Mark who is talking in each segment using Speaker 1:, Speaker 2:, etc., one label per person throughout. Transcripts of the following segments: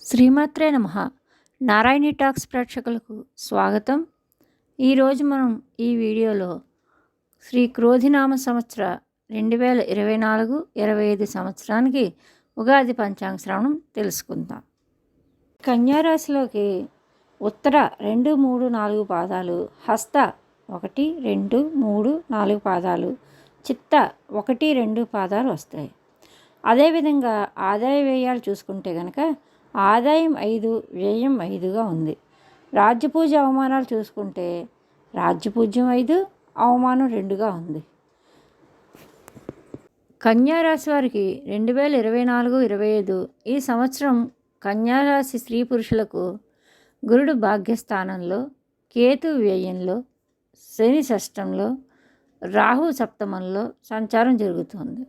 Speaker 1: శ్రీమాత్రే నమః. నారాయణి టాక్స్ ప్రేక్షకులకు స్వాగతం. ఈరోజు మనం ఈ వీడియోలో శ్రీ క్రోధినామ సంవత్సర 2024-25 సంవత్సరానికి ఉగాది పంచాంగ శ్రవణం తెలుసుకుందాం. కన్యారాశిలోకి ఉత్తర 2, 3, 4 పాదాలు, హస్త 1, 2, 3, 4 పాదాలు, చిత్త 1, 2 పాదాలు వస్తాయి. అదేవిధంగా ఆదాయ వ్యయాలు చూసుకుంటే కనుక ఆదాయం 5, వ్యయం 5గా ఉంది. రాజ్యపూజ అవమానాలు చూసుకుంటే రాజ్యపూజ్యం 5, అవమానం 2గా ఉంది. కన్యారాశి వారికి 2024-25 ఈ సంవత్సరం కన్యారాశి స్త్రీ పురుషులకు గురుడు భాగ్యస్థానంలో, కేతు వ్యయంలో, శని షష్టంలో, రాహు సప్తమంలో సంచారం జరుగుతుంది.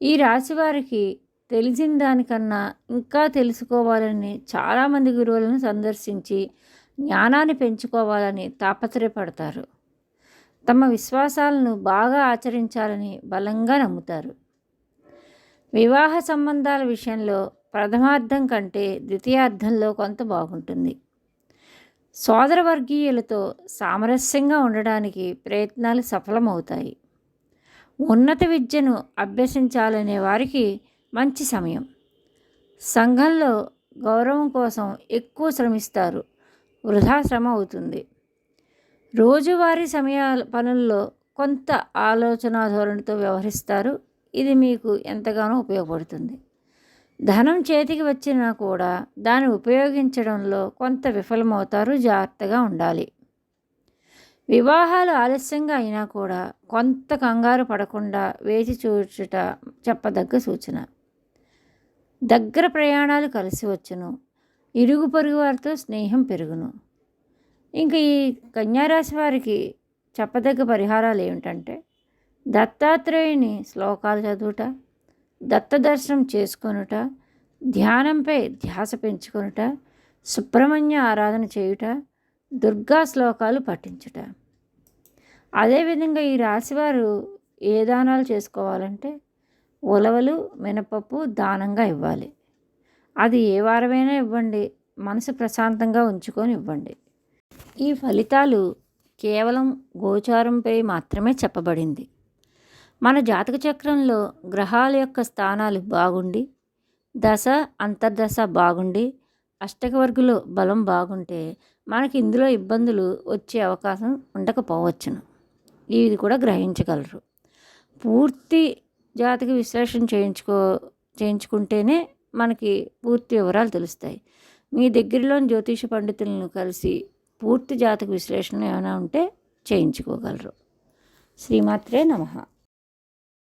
Speaker 1: ఈ రాశి వారికి తెలిసిన దానికన్నా ఇంకా తెలుసుకోవాలని చాలామంది గురువులను సందర్శించి జ్ఞానాన్ని పెంచుకోవాలని తాపత్రయపడతారు. తమ విశ్వాసాలను బాగా ఆచరించాలని బలంగా నమ్ముతారు. వివాహ సంబంధాల విషయంలో ప్రథమార్థం కంటే ద్వితీయార్థంలో కొంత బాగుంటుంది. సోదరవర్గీయులతో సామరస్యంగా ఉండడానికి ప్రయత్నాలు సఫలమవుతాయి. ఉన్నత విద్యను అభ్యసించాలనే వారికి మంచి సమయం. సంఘంలో గౌరవం కోసం ఎక్కువ శ్రమిస్తారు, వృధా శ్రమ అవుతుంది. రోజువారీ పనుల్లో కొంత ఆలోచన ధోరణితో వ్యవహరిస్తారు. ఇది మీకు ఎంతగానో ఉపయోగపడుతుంది. ధనం చేతికి వచ్చినా కూడా దాన్ని ఉపయోగించడంలో కొంత విఫలమవుతారు, జాగ్రత్తగా ఉండాలి. వివాహాలు ఆలస్యంగా అయినా కూడా కొంత కంగారు పడకుండా వేచి చూచుట చెప్పదగ్గ సూచన. దగ్గర ప్రయాణాలు కలిసి వచ్చును. ఇరుగు పొరుగు వారితో స్నేహం పెరుగును. ఇంకా ఈ కన్యారాశి వారికి చెప్పదగ్గ పరిహారాలు ఏమిటంటే దత్తాత్రేయుని శ్లోకాలు చదువుట, దత్తదర్శనం చేసుకొనుట, ధ్యానంపై ధ్యాస పెంచుకొనుట, సుబ్రహ్మణ్య ఆరాధన చేయుట, దుర్గా శ్లోకాలు పఠించుట. అదేవిధంగా ఈ రాశివారు ఏ దానాలు చేసుకోవాలంటే ఉలవలు, మినపప్పు దానంగా ఇవ్వాలి. అది ఏ వారమైనా ఇవ్వండి, మనసు ప్రశాంతంగా ఉంచుకొని ఇవ్వండి. ఈ ఫలితాలు కేవలం గోచారంపై మాత్రమే చెప్పబడింది. మన జాతక చక్రంలో గ్రహాల యొక్క స్థానాలు బాగుండి, దశ అంతర్దశ బాగుండి, అష్టకవర్గులో బలం బాగుంటే మనకి ఇందులో ఇబ్బందులు వచ్చే అవకాశం ఉండకపోవచ్చును. ఇది కూడా గ్రహించగలరు. పూర్తి జాతక విశ్లేషణ చేయించుకుంటేనే మనకి పూర్తి వివరాలు తెలుస్తాయి. మీ దగ్గరలోని జ్యోతిష పండితులను కలిసి పూర్తి జాతక విశ్లేషణ ఏమైనా ఉంటే చేయించుకోగలరు. శ్రీమాత్రే నమః.